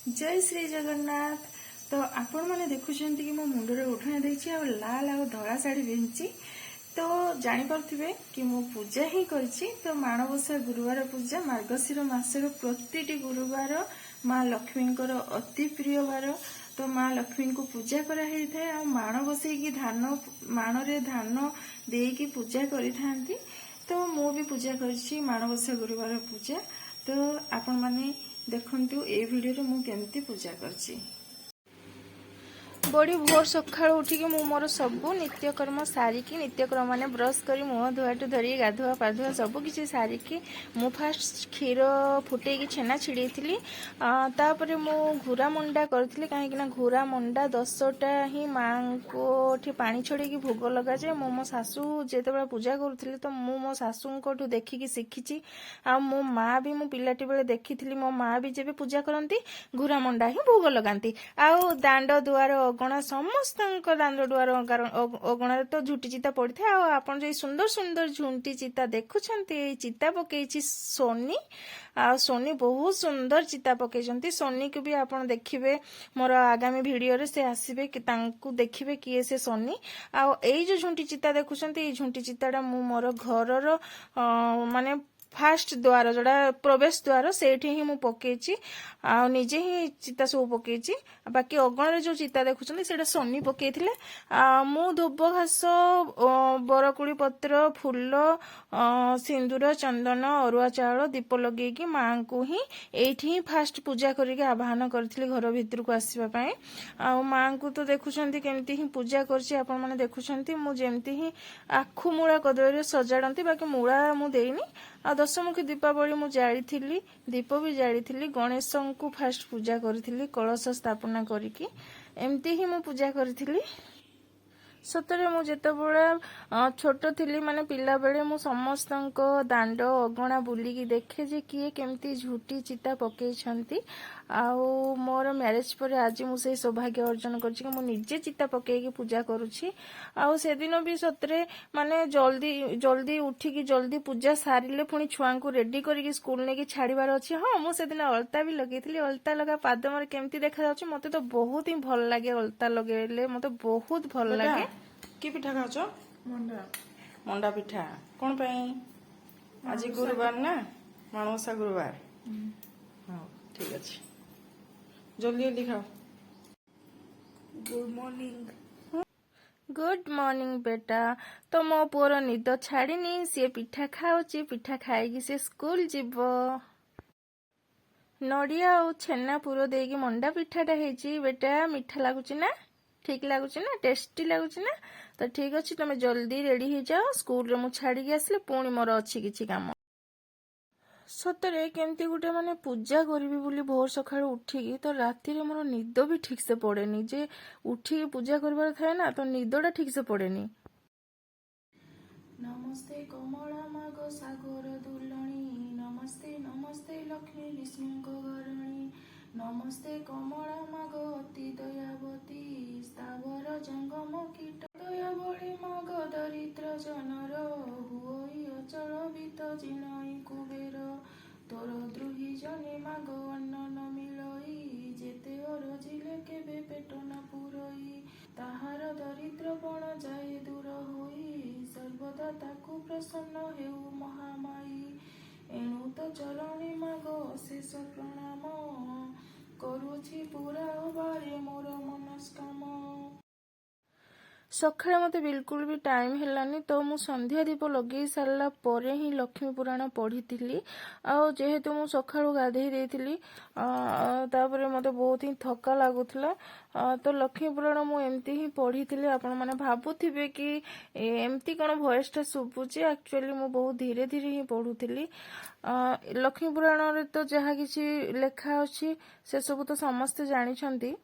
जय श्री जगन्नाथ। तो आपण मैंने देखुंत कि मो मुंडे उठा देती आ लाल आ धला शाढ़ी पिंधि तो जापे कि मो पूजा ही करी। तो माणबसा गुरुवार पूजा मार्गशीर मासर प्रति गुरुवार माँ लक्ष्मी अति प्रिय बार। तो माँ लक्ष्मी को पूजा कराई था आ माण बसई धान माण रे धान देकी पूजा करी थांती। तो मु भी पूजा करी माणबसा गुरुवार पूजा। तो आपण माने देखंतु ए वीडियो रे मु केमती पूजा करछि। बड़ी भोर सकाळ उठिकी मु मोर सबू नित्यकर्म सारिकी नित्यकर्म माने ब्रश करी मुह धुआटू धरी गाधुआ पाधुआ सबू किसी सारिकी मु फास्ट क्षीर फुटेकी छेना छिड़ीथी। तापर मु घुरा मुंडा करथि कहीं घुरा मुंडा 10टा ही माँ को पानी छड़ेकी भोग लगा जाए। मो सासू जिते पूजा करुली तो मो सासू देखिकी शिखी। आ मो माँ भी मु पिलाटी बेले देखी मो माँ भी जब पूजा करती घुरा मुंडा ही भोग लगाती। आउ दांड दुआर अगणा समस्त दांड दुआर अगणार तो झुटी चिता पड़ी था। आपन जो सुंदर सुंदर झुंटी चिता देखुंत चिता पकई सोनी आ सोनी बहुत सुंदर चिता पकई। सोनी को भी आपन देखिए मोर आगामी वीडियो रे से आसीबे कि तांकु देखिबे किए से सोनी। आ एई जो झुंटी चिता देखुंत ए झुंटी चिताटा मु मोर घरर माने फास्ट द्वार जोड़ा प्रवेश द्वार से ही पकई निजे ही चिता सब पकई। बाकी अगण जो चिता देखुं से सोनी पकई मु धूप घास बरकुड़ी पत्र फूल सिंदूर चंदन अरुआ चाउल दीप लगे माँ को ही एठी ही फास्ट पूजा करके आह्वान करी घर भीतर को आसवाई। माँ को तो देखुं केमती ही पूजा कर देखुं मुझे ही आखु मूला कदली सजाड़ती बाकी मूला मु देनी। आ दशमुखी दीपावली मु जाली दीप भी जाली गणेश को फास्ट पूजा करी कलश स्थापना करिकी एमती ही मु पूजा करी। सतरे मु जेतेबेले छोट थी माने पिला बेले मु समस्त दांड अगणा बुलिकी देखे जे किए केमती झुटी चिता पकई। आउ मोर मैरेज पर आज मुझे सौभाग्य अर्जन कर निजे चिता पकईकी पूजा करुछि। आउ से दिन भी सतरे माने जल्दी जल्दी उठिकी जल्दी पूजा सारिले पुणी छुआ को रेडी करके स्कूल लेके छाड़बार अच्छी। हाँ मुझे दिन अलता भी लगे अलता लगा पाद मोर केमती देखा जाउछि मते तो बहुत ही भल लगे अलता लगेले मते बहुत भल लगे। कि पिठा खाच मंडा मंडा पिठा कौन पाई आज गुरुवार ना माणबसा गुरुवार। हाँ ठीक अच्छे जल्दी जल्दी खाओ। गुड मॉर्निंग गुड मॉर्निंग बेटा। तो मो पुअर निद छाड़नी सी पिठा खाऊची पिठा खाई सी स्कूल जीव। नड़िया और छेना पुर देगी मंडा पिठाटा है बेटा मीठा लगुच ना ठीक लगुच ना टेस्टी लगुच ना। तो ठीक अच्छे तुम जल्दी रेडी हो जाओ स्कूल रे मु छाड़ी आसले पुणी मोर अच्छी किछि काम। सतरे केमती गोटे माने पूजा करी बोली भोर सकाळ उठिकी तो राति रे मोर निद भी ठीक से पड़ेनी जे उठिकी पूजा करबार थाए ना तो निदटा ठीक से पड़ेनी। नमस्ते कमला माग सागर दुलणी नमस्ते नमस्ते लक्ष्मी विष्णु घरणी नमस्ते कमला माग अति दयावती स्थावर जंगम कीट दया बड़ी माग दरिद्र जनर हुई अचल बीत जिनई कुबेर तोर द्रोही जने माग अन्न न मिलई जेते अरजिले केबे पेट न पुरई ताहार दरिद्र बण जाए दूर होई सर्वदा ताकू प्रसन्न हेउ महामाई एणु तो चरणी माग अशेष प्रणाम करुछि पूरा बारे मोर मनस्काम। सकाଳେ मते बिल्कुल भी टाइम हेलानी तो मु संध्या दीप लगे सारा परे ही लक्ष्मी पुराण पढ़ी। आउ जेहेतु मु सकाळु गाधेई देइथिली तापरे मते बहुत ही थका लागुथला तो लक्ष्मी पुराण मु एमती ही पढ़ी। आपण माने भाबुथिबे कि एमती कोन वॉइस टा सुबुची एक्चुअली मु बहुत धीरे धीरे ही पढ़ुथिली। लक्ष्मी पुराण रे तो जहा किछि लेखा अछि से सब तो समस्त जानिछंती